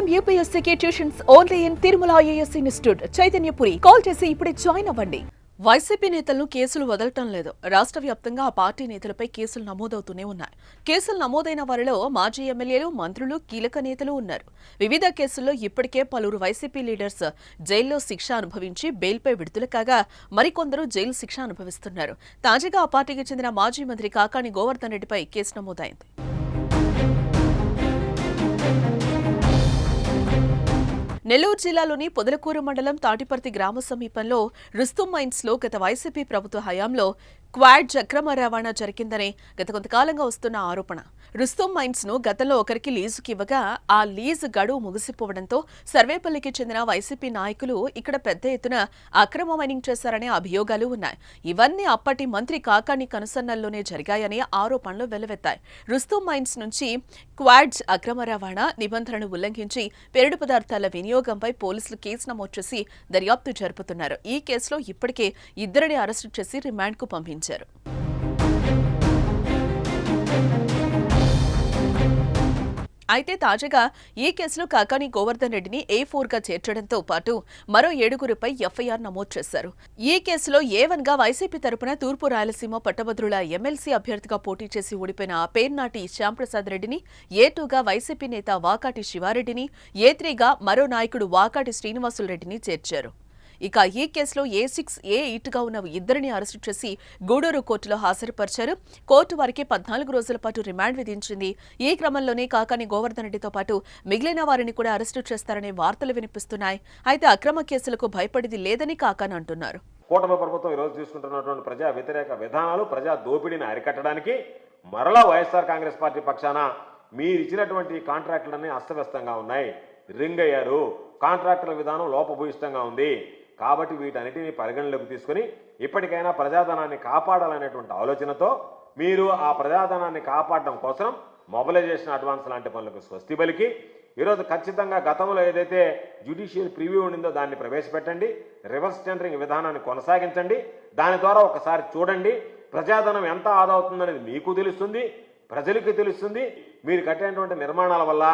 IIM UPSC tuitions only in Tirumala IAS institute Chaitanyapuri. Call చేసి ఇప్పుడే join అవ్వండి. వైసీపీ నేతలను కేసులు వదలటం లేదు. రాష్ట్ర వ్యాప్తంగా ఆ పార్టీ నేతలపై కేసులు నమోదవుతూనే ఉన్నాయి. కేసులు నమోదైన వారిలో మాజీ ఎమ్మెల్యేలు, మంత్రులు, కీలక నేతలు ఉన్నారు. వివిధ కేసుల్లో ఇప్పటికే పలువురు వైసీపీ లీడర్స్ జైల్లో శిక్ష అనుభవించి బెయిల్పై విడుదల కాగా మరికొందరు జైలు శిక్ష అనుభవిస్తున్నారు. తాజాగా ఆ పార్టీకి చెందిన మాజీ మంత్రి కాకాణి గోవర్ధన్ రెడ్డిపై కేసు నమోదైంది. నెల్లూరు జిల్లాలోని పొదలకూరు మండలం తాటిపర్తి గ్రామ సమీపంలో రుస్తుం మైన్స్లో గత వైసీపీ ప్రభుత్వ హయాంలో క్వాడ్ అక్రమ రవాణా జరిగిందని గత కొంతకాలంగా వస్తున్న ఆరోపణ. రుస్తుం మైన్స్ ను గతంలో ఒకరికి లీజుకి ఇవ్వగా ఆ లీజు గడువు ముగిసిపోవడంతో సర్వేపల్లికి చెందిన వైసీపీ నాయకులు ఇక్కడ పెద్ద ఎత్తున అక్రమ మైనింగ్ చేశారనే అభియోగాలు ఉన్నాయి. ఇవన్నీ అప్పటి మంత్రి కాకాణి కనుసన్నల్లోనే జరిగాయని ఆరోపణలు వెల్లువెత్తాయి. రుస్తుం మైన్స్ నుంచి క్వాడ్స్ అక్రమ రవాణా నిబంధనలు ఉల్లంఘించి పేలుడు పదార్థాల వినియోగంపై పోలీసులు కేసు నమోదు చేసి దర్యాప్తు జరుపుతున్నారు. ఈ కేసులో ఇప్పటికే ఇద్దరిని అరెస్టు చేసి రిమాండ్కు పంపించారు. అయితే తాజాగా ఈ కేసులో కాకాణి గోవర్ధన్ రెడ్డిని A4గా చేర్చడంతో పాటు మరో 7గురిపై FIR నమోదు చేశారు. ఈ కేసులో A1గా వైసీపీ తరపున తూర్పు రాయలసీమ పట్టభద్రుల ఎమ్మెల్సీ అభ్యర్థిగా పోటీ చేసి ఓడిపోయిన పేర్నాటి శ్యాంప్రసాద్ రెడ్డిని, A2గా వైసీపీ నేత వాకాటి శివారెడ్డిని, A3గా మరో నాయకుడు వాకాటి శ్రీనివాసులు రెడ్డిని చేర్చారు. ఇక ఈ కేసులో A6, A8గా ఉన్న ఇద్దరిని అరెస్టు చేసి గూడూరు కోర్టులో హాజరుపరిచారు. కోర్టు వారికి 14 రోజుల పాటు రిమాండ్ విధించింది. ఈ క్రమంలోనే కాకాణి గోవర్ధన్ రెడ్డితో పాటు మిగిలిన వారిని కూడా అరెస్టు చేస్తారనే వార్తలు వినిపిస్తున్నాయి. అయితే అక్రమ కేసులకు భయపడేది లేదని కాకాణి అంటున్నారు. కూటమి ప్రభుత్వం ఈరోజు తీసుకుంటున్నటువంటి ప్రజా వ్యతిరేక విధానాలు, ప్రజా దోపిడీని అరికట్టడానికి మరలా వైఎస్ఆర్ కాంగ్రెస్ పార్టీ పక్షాన మీరు ఇచ్చినటువంటి కాంట్రాక్టులన్నీ అస్తవ్యస్తంగా ఉన్నాయి, రింగ్ అయ్యారు, కాంట్రాక్టుల విధానం లోపభూయిష్టంగా ఉంది. కాబట్టి వీటన్నిటిని పరిగణలోకి తీసుకుని ఇప్పటికైనా ప్రజాధనాన్ని కాపాడాలనేటువంటి ఆలోచనతో మీరు ఆ ప్రజాధనాన్ని కాపాడడం కోసం మొబిలైజేషన్ అడ్వాన్స్ లాంటి పనులకు స్వస్తి పలికి ఈరోజు ఖచ్చితంగా గతంలో ఏదైతే జ్యుడిషియల్ ప్రివ్యూ ఉండిందో దాన్ని ప్రవేశపెట్టండి, రివర్స్ టెండరింగ్ విధానాన్ని కొనసాగించండి. దాని ద్వారా ఒకసారి చూడండి, ప్రజాధనం ఎంత ఆదా అవుతుందనేది మీకు తెలుస్తుంది, ప్రజలకి తెలుస్తుంది. మీరు కట్టినటువంటి నిర్మాణాల వల్ల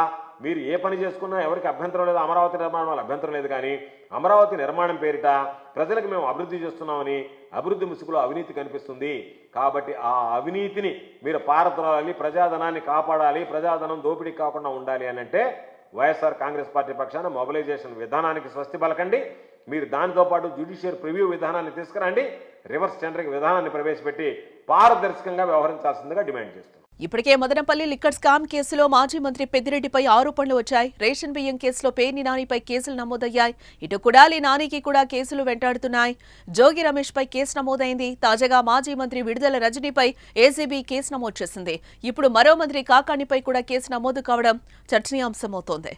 మీరు ఏ పని చేసుకున్నా ఎవరికి అభ్యంతరం లేదు. అమరావతి నిర్మాణం వల్ల అభ్యంతరం లేదు. కానీ అమరావతి నిర్మాణం పేరిట ప్రజలకు మేము అభివృద్ధి చేస్తున్నామని అభివృద్ధి ముసుగులో అవినీతి కనిపిస్తుంది. కాబట్టి ఆ అవినీతిని మీరు పారద్రోలాలి, ప్రజాధనాన్ని కాపాడాలి, ప్రజాధనం దోపిడీ కాకుండా ఉండాలి అని అంటే వైఎస్ఆర్ కాంగ్రెస్ పార్టీ పక్షాన మొబిలైజేషన్ విధానానికి స్వస్తి పలకండి. మీరు దానితో పాటు జ్యుడిషియల్ ప్రివ్యూ విధానాన్ని తీసుకురండి, రివర్స్ టెండరింగ్ విధానాన్ని ప్రవేశపెట్టి పారదర్శకంగా వ్యవహరించాల్సిందిగా డిమాండ్ చేస్తున్నాం. ఇప్పటికే మదనపల్లి లిక్కర్ స్కామ్ కేసులో మాజీ మంత్రి పెద్దిరెడ్డిపై ఆరోపణలు వచ్చాయి. రేషన్ బియ్యం కేసులో పేర్ని నానిపై కేసులు నమోదయ్యాయి. ఇటు కుడాలి నానికి కూడా కేసులు వెంటాడుతున్నాయి. జోగి రమేష్ పై కేసు నమోదైంది. తాజాగా మాజీ మంత్రి విడుదల రజనీపై ACB కేసు నమోదు చేసింది. ఇప్పుడు మరో మంత్రి కాకాణిపై కూడా కేసు నమోదు కావడం చర్చనీయాంశమవుతోంది.